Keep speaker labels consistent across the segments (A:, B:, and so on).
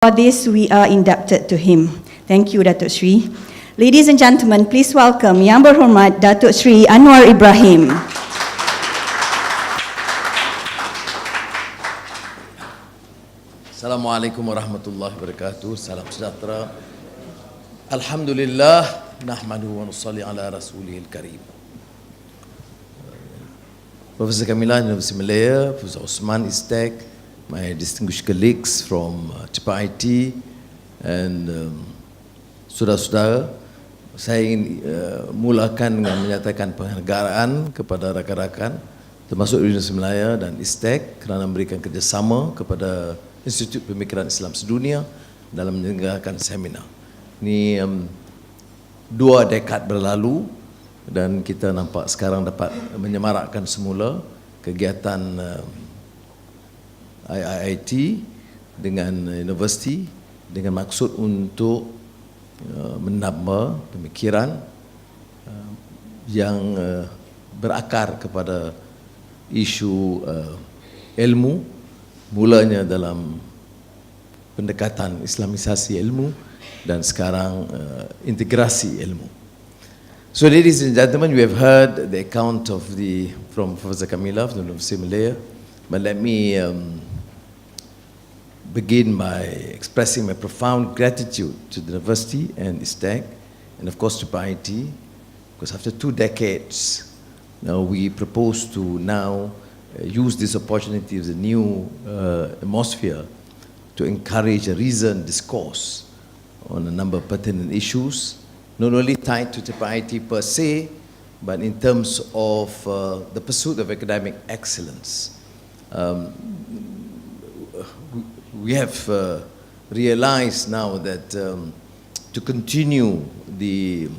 A: For this, we are indebted to him. Thank you, Dato Sri. Ladies and gentlemen, please welcome Yang Berhormat Dato Sri Anwar Ibrahim.
B: Assalamualaikum warahmatullahi wabarakatuh. Salam sejahtera. Alhamdulillah, nahmaduhu wa nusalli ala rasulihil karim. Professor Kamila, University Malaya, Professor Osman Istek, my distinguished colleagues from Cepat IT, and saudara-saudara, saya ingin mulakan dengan menyatakan penghargaan kepada rakan-rakan termasuk Universiti Malaya dan Istek kerana memberikan kerjasama kepada Institut Pemikiran Islam Sedunia dalam menyelenggarakan seminar. Ini 2 dekad berlalu dan kita nampak sekarang dapat menyemarakkan semula kegiatan IIT dengan universiti dengan maksud untuk menambah pemikiran yang berakar kepada isu ilmu, mulanya dalam pendekatan islamisasi ilmu dan sekarang integrasi ilmu. So ladies and gentlemen, we have heard the account from Professor Kamila from the University of Malaya, but let me begin by expressing my profound gratitude to the university and ISTEC, and of course to IT, because after 2 decades, now we propose to now use this opportunity as a new atmosphere to encourage a reasoned discourse on a number of pertinent issues, not only tied to IT per se, but in terms of the pursuit of academic excellence. We have realized now that to continue the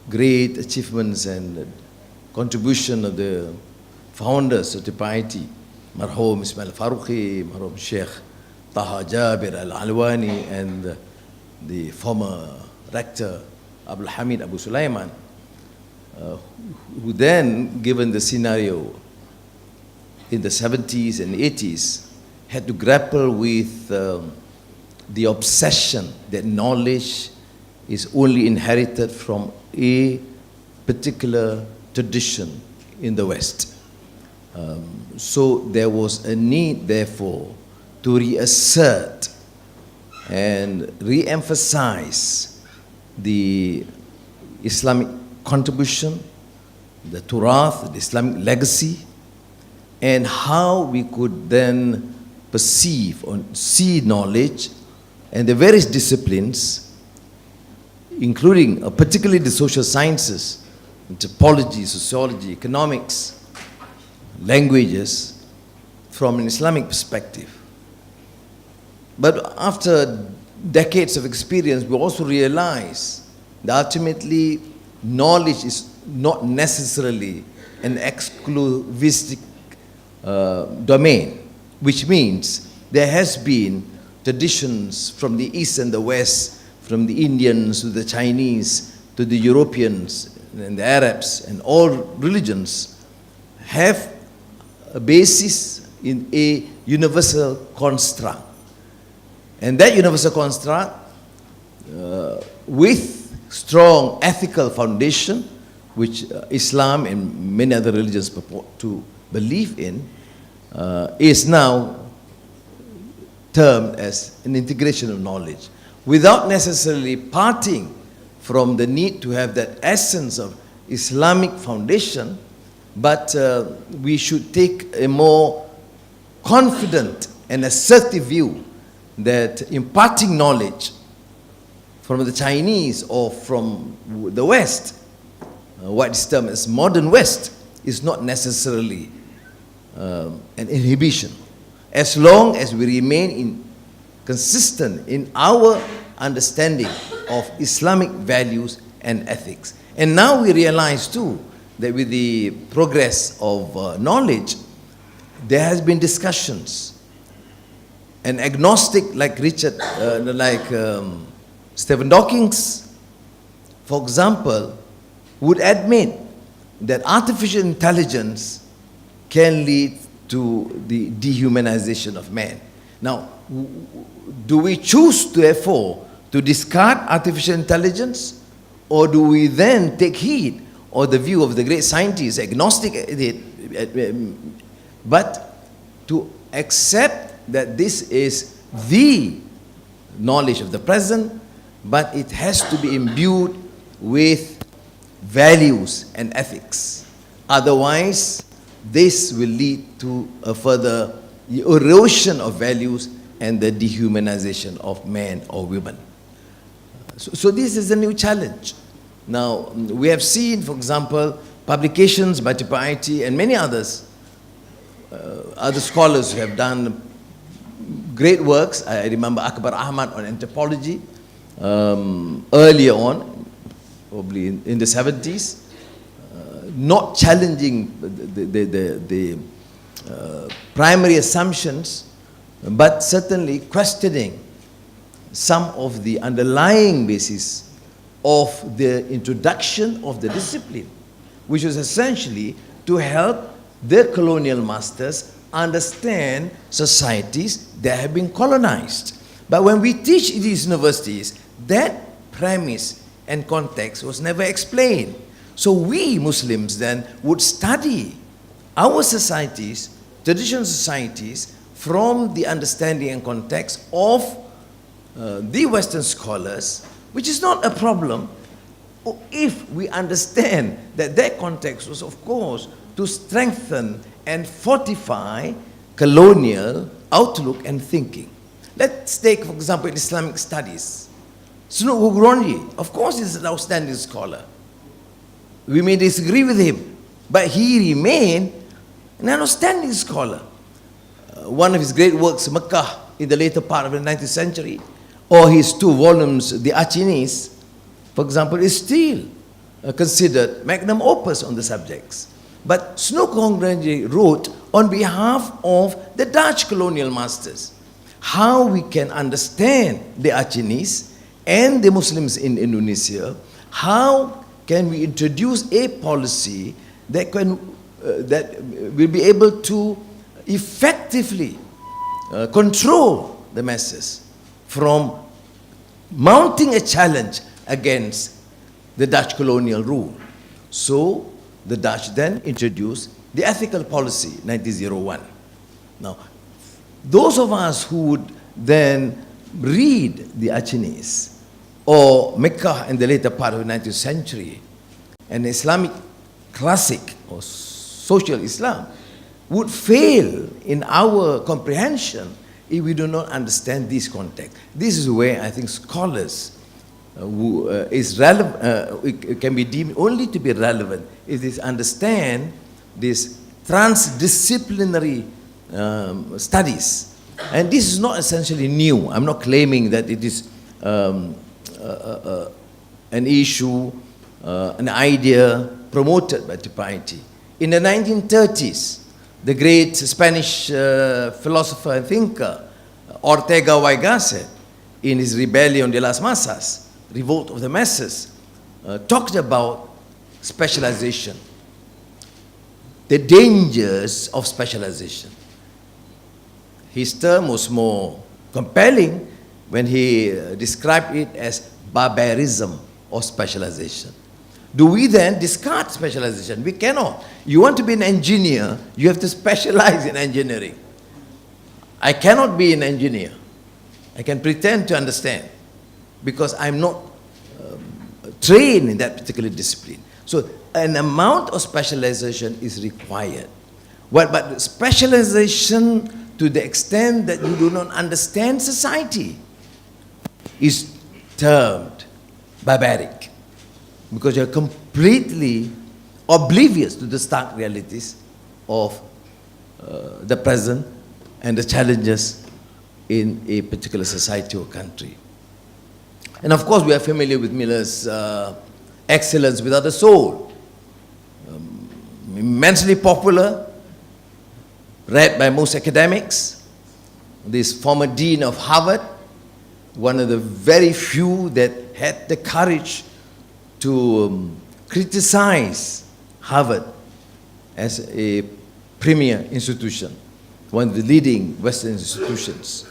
B: great achievements and contribution of the founders of the piety, Marhum Ismail Faruqi, Marhum Sheikh Taha Jabir Al-Alwani, and the former rector Abdul Hamid Abu Sulaiman, who then, given the scenario in the 70s and 80s, had to grapple with the obsession that knowledge is only inherited from a particular tradition in the West. So there was a need, therefore, to reassert and re-emphasize the Islamic contribution, the Turath, the Islamic legacy, and how we could then perceive or see knowledge and the various disciplines, including particularly the social sciences, anthropology, sociology, economics, languages, from an Islamic perspective. But after decades of experience, we also realize that ultimately knowledge is not necessarily an exclusivistic domain, which means there has been traditions from the East and the West, from the Indians to the Chinese to the Europeans and the Arabs, and all religions have a basis in a universal construct. And that universal construct, with strong ethical foundation, which Islam and many other religions purport to believe in, is now termed as an integration of knowledge, without necessarily parting from the need to have that essence of Islamic foundation, but we should take a more confident and assertive view that imparting knowledge from the Chinese or from the West, what is termed as modern West, is not necessarily an inhibition, as long as we remain consistent in our understanding of Islamic values and ethics. And now we realize too that with the progress of knowledge, there has been discussions. An agnostic like Stephen Hawking, for example, would admit that artificial intelligence can lead to the dehumanization of man. Now, do we choose, therefore, to discard artificial intelligence, or do we then take heed of the view of the great scientists, agnostic, but to accept that this is the knowledge of the present, but it has to be imbued with values and ethics. Otherwise, this will lead to a further erosion of values and the dehumanization of men or women. So this is a new challenge. Now, we have seen, for example, publications by TPIT and many others, other scholars who have done great works. I remember Akbar Ahmad on anthropology earlier on, probably in the 70s, not challenging the primary assumptions, but certainly questioning some of the underlying basis of the introduction of the discipline, which was essentially to help the colonial masters understand societies that have been colonized. But when we teach in these universities, that premise and context was never explained. So we Muslims then would study our societies, traditional societies, from the understanding and context of the Western scholars, which is not a problem if we understand that their context was, of course, to strengthen and fortify colonial outlook and thinking. Let's take, for example, Islamic studies. Sunuk Hugronji, of course, is an outstanding scholar. We may disagree with him, but he remained an outstanding scholar. One of his great works, Mecca, in the later part of the 19th century, or his 2 volumes, The Achinis, for example, is still considered magnum opus on the subjects. But Sunuk Hugronji wrote on behalf of the Dutch colonial masters how we can understand the Achinis and the Muslims in Indonesia, how can we introduce a policy that that will be able to effectively control the masses from mounting a challenge against the Dutch colonial rule. So the Dutch then introduced the ethical policy, 1901. Now, those of us who would then read the Achinis or Mecca in the later part of the 19th century, an Islamic classic or social Islam, would fail in our comprehension if we do not understand this context. This is where I think scholars it can be deemed only to be relevant if they understand these transdisciplinary studies. And this is not essentially new. I'm not claiming that it is an issue, an idea promoted by TPIT. In the 1930s, the great Spanish philosopher and thinker Ortega y Gasset, in his Rebellion de las Masas, Revolt of the Masses, talked about specialization, the dangers of specialization. His term was more compelling when he described it as barbarism or specialization. Do we then discard specialization? We cannot. You want to be an engineer, you have to specialize in engineering. I cannot be an engineer. I can pretend to understand because I'm not trained in that particular discipline. So an amount of specialization is required. But specialization to the extent that you do not understand society is termed barbaric, because you're completely oblivious to the stark realities of the present and the challenges in a particular society or country. And of course, we are familiar with Miller's Excellence Without a Soul, immensely popular, read by most academics. This former dean of Harvard, one of the very few that had the courage to criticize Harvard as a premier institution, one of the leading Western institutions.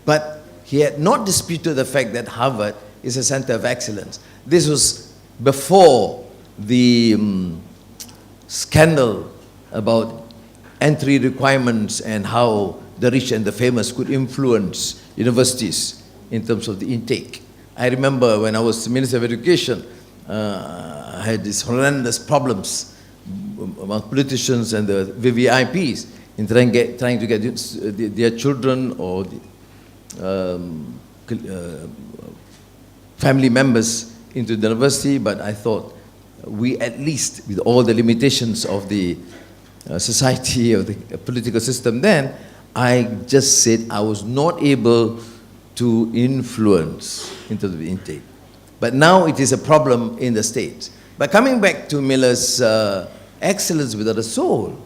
B: But he had not disputed the fact that Harvard is a center of excellence. This was before the scandal about entry requirements and how the rich and the famous could influence universities in terms of the intake. I remember when I was Minister of Education, I had these horrendous problems among politicians and the VVIPs in trying to get their children or family members into the university, but I thought we at least, with all the limitations of the society, of the political system then, I just said I was not able to influence into the intake. But now it is a problem in the States. But coming back to Miller's excellence without a soul,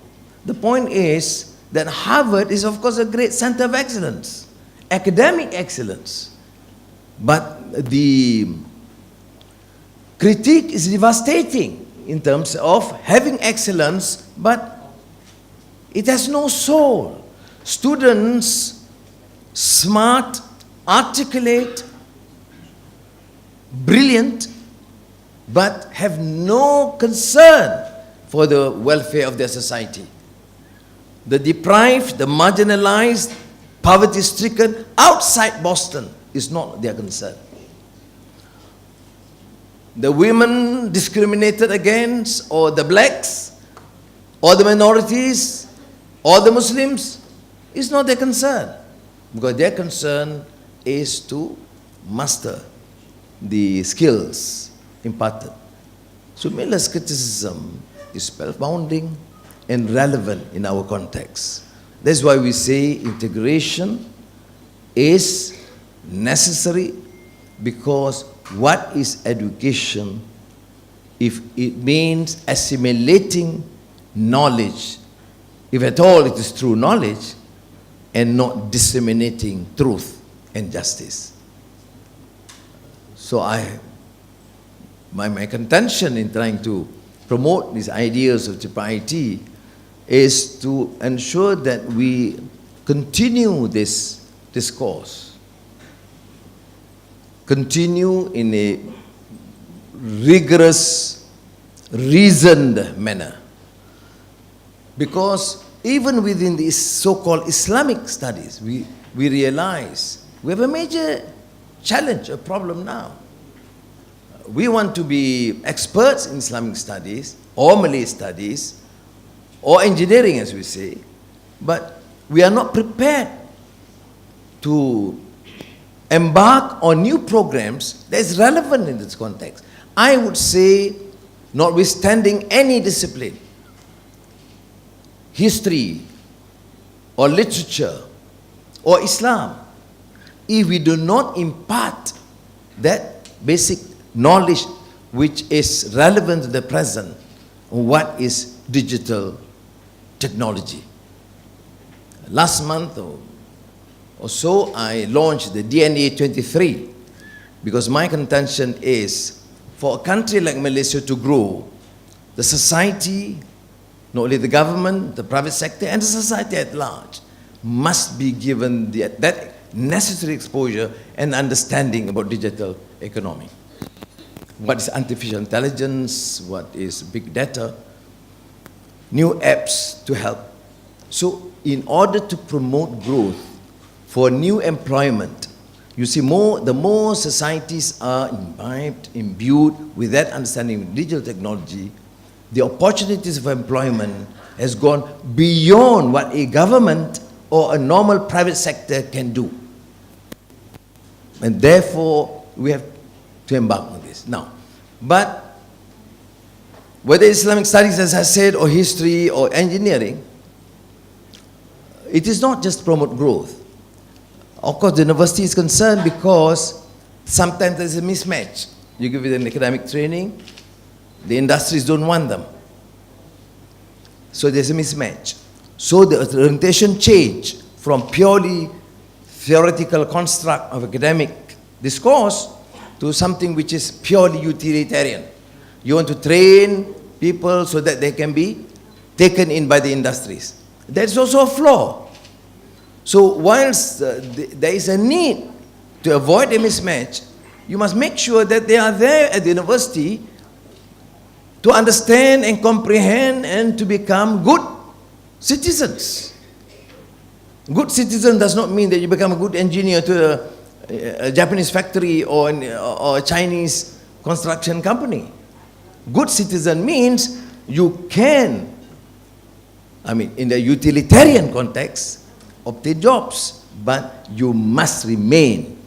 B: the point is that Harvard is of course a great center of excellence, academic excellence. But the critique is devastating in terms of having excellence, but it has no soul. Students, smart, articulate, brilliant, but have no concern for the welfare of their society. The deprived, the marginalized, poverty-stricken outside Boston is not their concern. The women discriminated against, or the blacks, or the minorities, or the Muslims, is not their concern. Because their concern is to master the skills imparted. So Miller's criticism is spellbinding and relevant in our context. That's why we say integration is necessary, because what is education if it means assimilating knowledge, if at all it is true knowledge, and not disseminating truth and justice? So my contention in trying to promote these ideas of tripartite is to ensure that we continue this discourse, continue in a rigorous, reasoned manner. Because even within these so-called Islamic studies, we realize we have a major challenge, a problem now. We want to be experts in Islamic studies, or Malay studies, or engineering, as we say, but we are not prepared to embark on new programs that is relevant in this context. I would say, notwithstanding any discipline, history, or literature, or Islam, if we do not impart that basic knowledge which is relevant to the present, what is digital technology. Last month or so, I launched the DNA 23, because my contention is, for a country like Malaysia to grow, the society, not only the government, the private sector, and the society at large, must be given that necessary exposure and understanding about digital economy. What is artificial intelligence? What is big data? New apps to help. So in order to promote growth for new employment, you see, the more societies are imbued with that understanding of digital technology, the opportunities for employment has gone beyond what a government or a normal private sector can do. And therefore, we have to embark on this. Now, but whether Islamic studies, as I said, or history, or engineering, it is not just promote growth. Of course, the university is concerned because sometimes there's a mismatch. You give it an academic training, the industries don't want them. So there's a mismatch. So the orientation change from purely theoretical construct of academic discourse to something which is purely utilitarian. You want to train people so that they can be taken in by the industries. That's also a flaw. So whilst there is a need to avoid a mismatch, you must make sure that they are there at the university to understand and comprehend and to become good citizens. Good citizen does not mean that you become a good engineer to a Japanese factory or a Chinese construction company. Good citizen means you can, in the utilitarian context, obtain jobs, but you must remain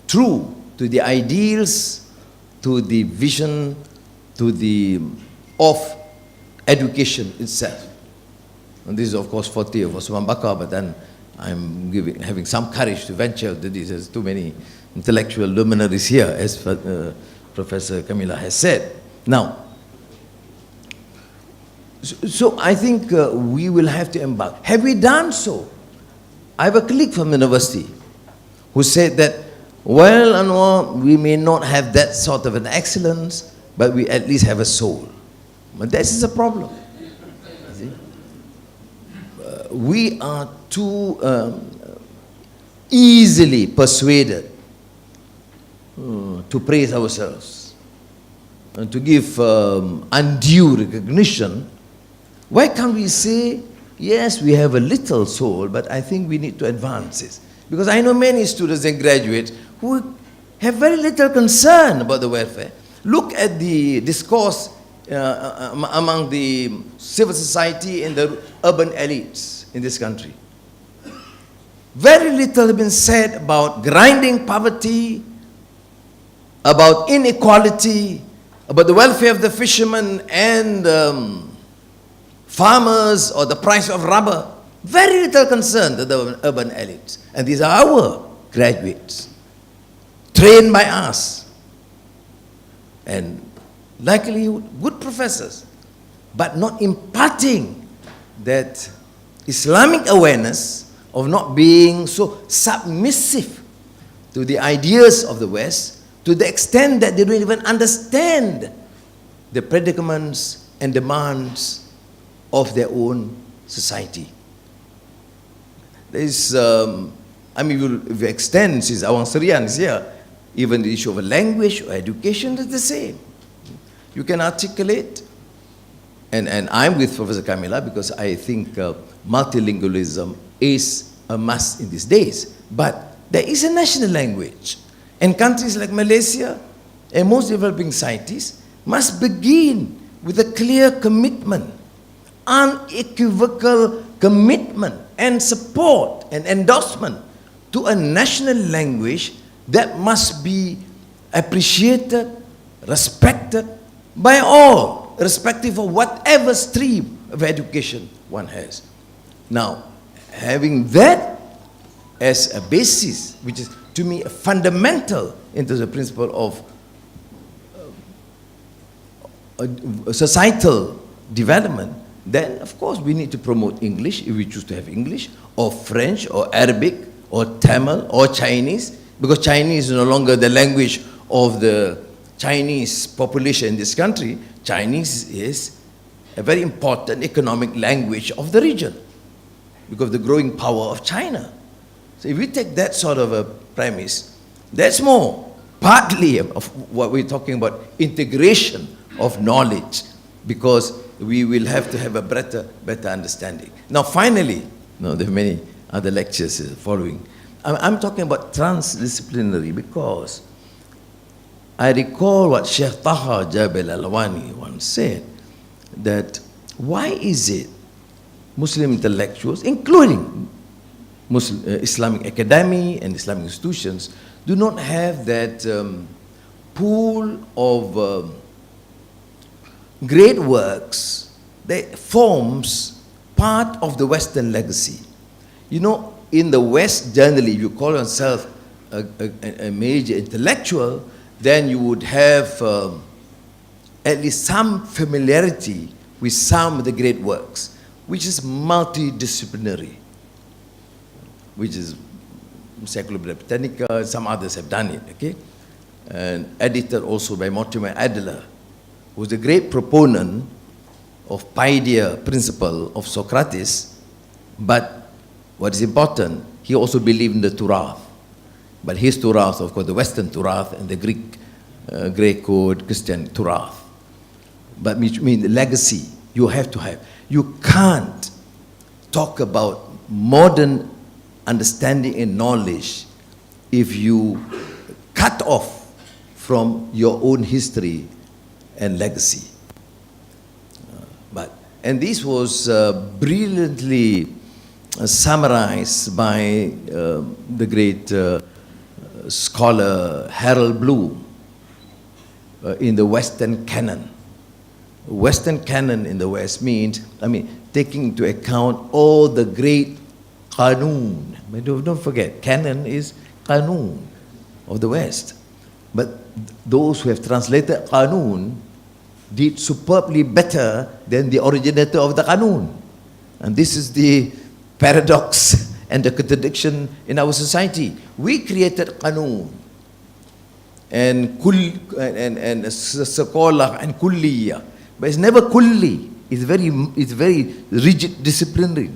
B: true to the ideals, to the vision, of education itself. And this is, of course, forte of Osman Bakar, but then I'm having some courage to venture into this. There's too many intellectual luminaries here, as Professor Kamila has said. Now, so I think we will have to embark. Have we done so? I have a colleague from the university who said that, well, Anwar, we may not have that sort of an excellence, but we at least have a soul. But this is a problem. See? We are too easily persuaded to praise ourselves and to give undue recognition. Why can't we say, yes, we have a little soul, but I think we need to advance it? Because I know many students and graduates who have very little concern about the welfare. Look at the discourse among the civil society and the urban elites in this country. Very little has been said about grinding poverty, about inequality, about the welfare of the fishermen and farmers, or the price of rubber. Very little concern to the urban elites. And these are our graduates, trained by us, and likely good professors, but not imparting that Islamic awareness of not being so submissive to the ideas of the West, to the extent that they don't even understand the predicaments and demands of their own society. There is, if you extend, since Awang Serian is here, even the issue of a language or education is the same. You can articulate, and I'm with Professor Kamila because I think multilingualism is a must in these days. But there is a national language. And countries like Malaysia and most developing societies must begin with a clear commitment, unequivocal commitment and support and endorsement to a national language that must be appreciated, respected by all, irrespective of whatever stream of education one has. Now, having that as a basis, which is to me a fundamental into the principle of societal development, then of course we need to promote English if we choose to have English, or French, or Arabic, or Tamil, or Chinese, because Chinese is no longer the language of the Chinese population in this country. Chinese is a very important economic language of the region because of the growing power of China. So if we take that sort of a premise, that's more partly of what we're talking about, integration of knowledge, because we will have to have a better understanding. Now finally, there are many other lectures following. I'm talking about transdisciplinary because I recall what Sheikh Taha Jabal Alwani once said, that why is it Muslim intellectuals, including Islamic academy and Islamic institutions, do not have that pool of great works that forms part of the Western legacy? You know, in the West, generally, if you call yourself a major intellectual, then you would have at least some familiarity with some of the great works, which is multidisciplinary, which is Encyclopedia Britannica. Some others have done it, okay? And edited also by Mortimer Adler, who was a great proponent of paideia principle of Socrates, but what is important, he also believed in the Turath. But his Turath, of course, the Western Turath and the Greco Christian Turath. But which means the legacy you have to have. You can't talk about modern understanding and knowledge if you cut off from your own history and legacy. And this was brilliantly summarized by the great scholar Harold Bloom in the Western canon. Western canon in the West means, taking into account all the great Qanun. Don't forget, canon is Qanun of the West. But those who have translated Qanun did superbly better than the originator of the Qanun. And this is the paradox and the contradiction in our society. We created Qanun and Sekolah and Kulliyah, but it's never Kulli. It's very rigid disciplinary.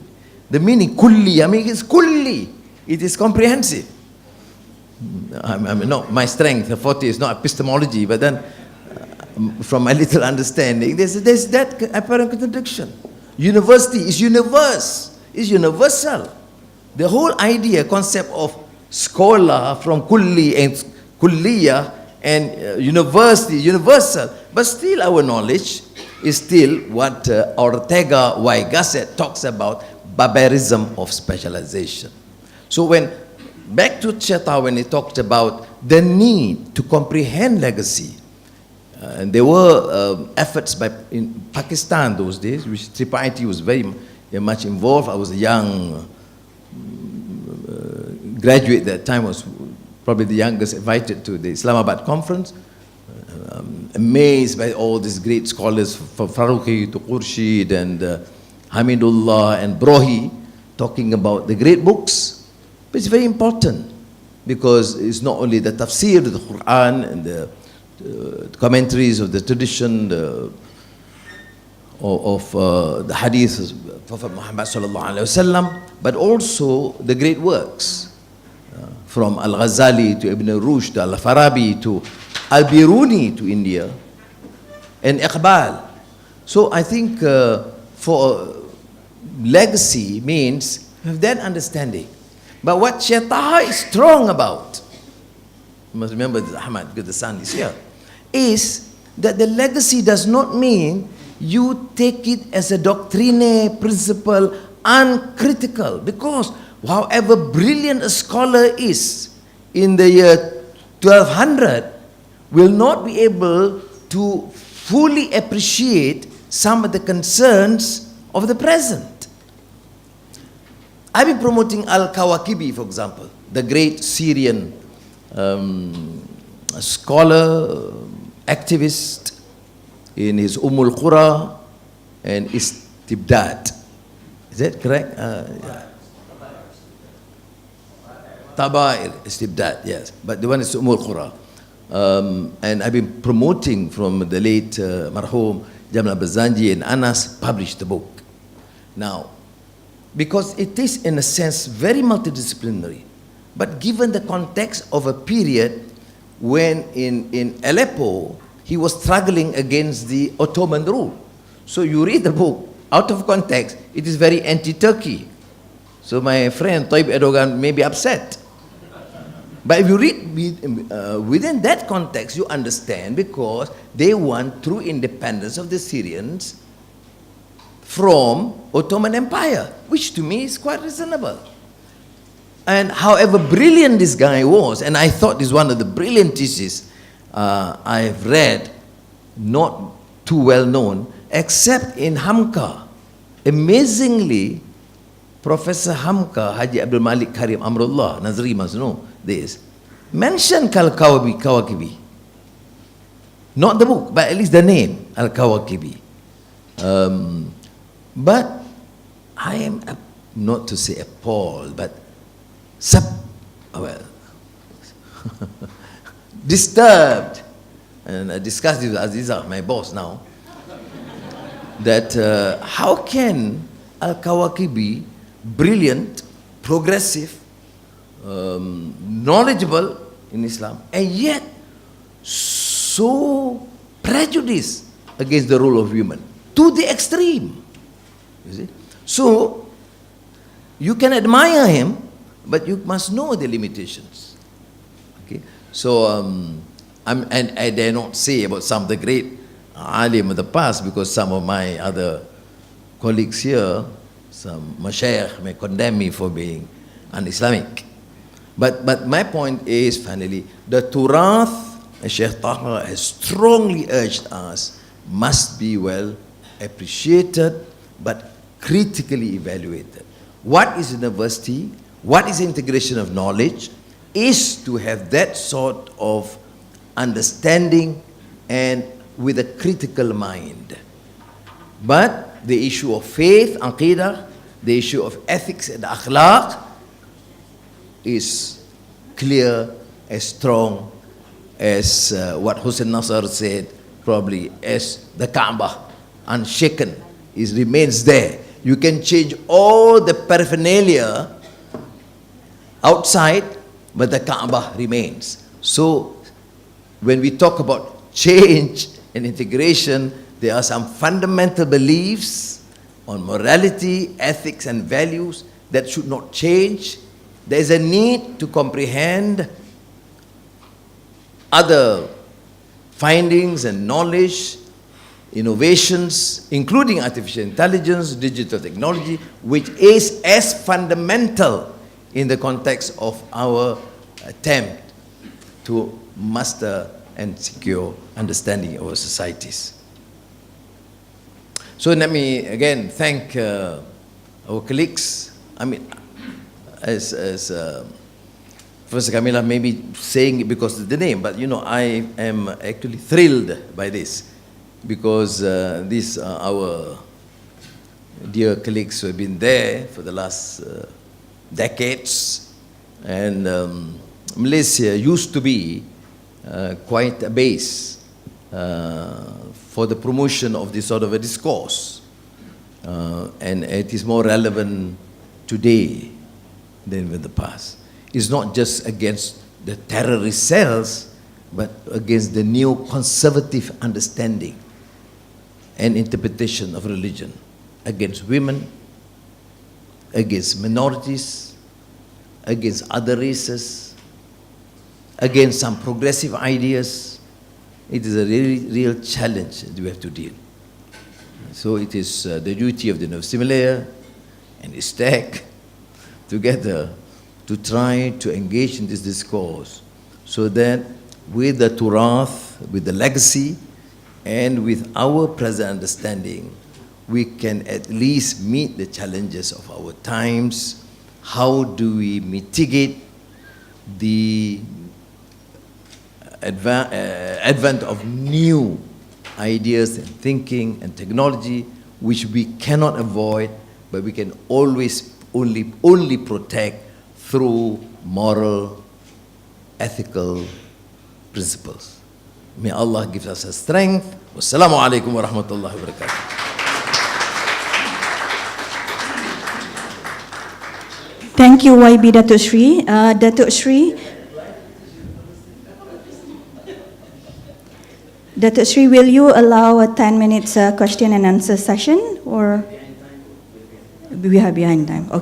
B: The meaning Kulliyah it's Kulli. It is comprehensive. Not my strength, forte is not epistemology, but then from my little understanding, there's that apparent contradiction. University is universal. The whole idea, concept of scholar from kulli and kulliyah and university, universal. But still our knowledge is still what Ortega y Gasset talks about, barbarism of specialization. So back to Cheta, when he talked about the need to comprehend legacy, and there were efforts in Pakistan those days, which Tripartite was very much involved. I was a young graduate at that time, was probably the youngest invited to the Islamabad conference. Amazed by all these great scholars, from Farooqi to Khurshid and Hamidullah and Brohi, talking about the great books. But it's very important because it's not only the tafsir of the Quran and the commentaries of the tradition of the hadith of Prophet Muhammad sallallahu alaihi wasallam, but also the great works from Al-Ghazali to Ibn Rushd, Al-Farabi to Al-Biruni to India, and Iqbal. So I think for legacy means have that understanding. But what Shaitaha is strong about, you must remember that Ahmad, because the son is here, is that the legacy does not mean you take it as a doctrine, principle, uncritical. Because however brilliant a scholar is in the year 1200 will not be able to fully appreciate some of the concerns of the present. I've been promoting Al-Kawakibi, for example, the great Syrian scholar, activist in his Qura and Istibdad. Is that correct? Tabair, Istibdad, yes. But the one is Qura. And I've been promoting from the late Marhum Jamal Bazanji and Anas published the book. Now, because it is in a sense very multidisciplinary, but given the context of a period when in Aleppo he was struggling against the Ottoman rule. So you read the book out of context, it is very anti-Turkey. So my friend Tayyip Erdogan may be upset. But if you read within that context, you understand, because they want true independence of the Syrians from Ottoman Empire, which to me is quite reasonable. And however brilliant this guy was, and I thought this is one of the brilliant theses I've read, not too well known, except in Hamka. Amazingly, Professor Hamka, Haji Abdul Malik Karim Amrullah, Nazri must know this, mentioned Al-Kawakibi. Not the book, but at least the name, Al-Kawakibi. But I am, not to say appalled, but disturbed, and I discussed this with Aziza, my boss now, that how can Al-Kawakibi, brilliant, progressive, knowledgeable in Islam, and yet so prejudiced against the role of women to the extreme. You see? So, you can admire him, but you must know the limitations. Okay? So, I dare not say about some of the great alim of the past, because some of my other colleagues here, some mashayikh may condemn me for being un-Islamic. But my point is, finally, the Turath, as Sheikh Taha has strongly urged us, must be well appreciated, but critically evaluated. What is university? What is integration of knowledge? Is to have that sort of understanding and with a critical mind. But the issue of faith, aqidah, the issue of ethics and akhlaq is clear, as strong as what Hussein Nasr said, probably as the Kaaba, unshaken, it remains there. You can change all the paraphernalia outside, but the Kaaba remains. So, when we talk about change and integration, there are some fundamental beliefs on morality, ethics, and values that should not change. There is a need to comprehend other findings and knowledge, innovations, including artificial intelligence, digital technology, which is as fundamental in the context of our attempt to master and secure understanding of our societies. So let me again thank our colleagues. I mean, as Professor Kamila may be saying it because of the name, but you know, I am actually thrilled by this, because these are our dear colleagues who have been there for the last decades, and Malaysia used to be quite a base for the promotion of this sort of a discourse, and it is more relevant today than in the past. It's not just against the terrorist cells, but against the new conservative understanding and interpretation of religion, against women, against minorities, against other races, against some progressive ideas. It is a real challenge that we have to deal. So it is the duty of the University Malaya and ISTEC together to try to engage in this discourse, so that with the Turath, with the legacy, and with our present understanding, we can at least meet the challenges of our times. How do we mitigate the advent of new ideas and thinking and technology, which we cannot avoid, but we can always only protect through moral, ethical principles. May Allah give us a strength. Wassalamu alaikum wa rahmatullahi wa barakatuh.
A: Thank you, YB Dato Sri. Dato Sri, will you allow a 10 minutes question and answer session, or we are behind time? Okay.